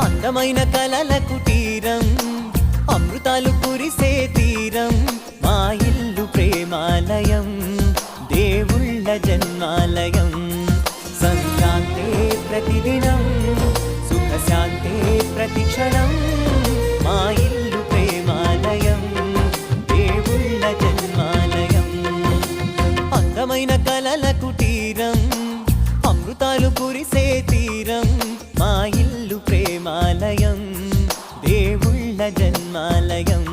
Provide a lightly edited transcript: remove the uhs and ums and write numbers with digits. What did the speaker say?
అందమైన కలల కుటీరం అమృతాలు కురిసే తీరం మా ఇల్లు ప్రేమాలయం దేవుళ్ళ జన్మాలయం సంక్రాంతే ప్రతిదినం సుఖశాంతే ప్రతిక్షణం మా ఇల్లు ప్రేమాలయం దేవుళ్ళ జన్మాలయం అందమైన కలల కుటీరం అమృతాలు కురిసే తీరం మా ఇల్లు ప్రేమాలయం దేవుళ్ళ జన్మాలయం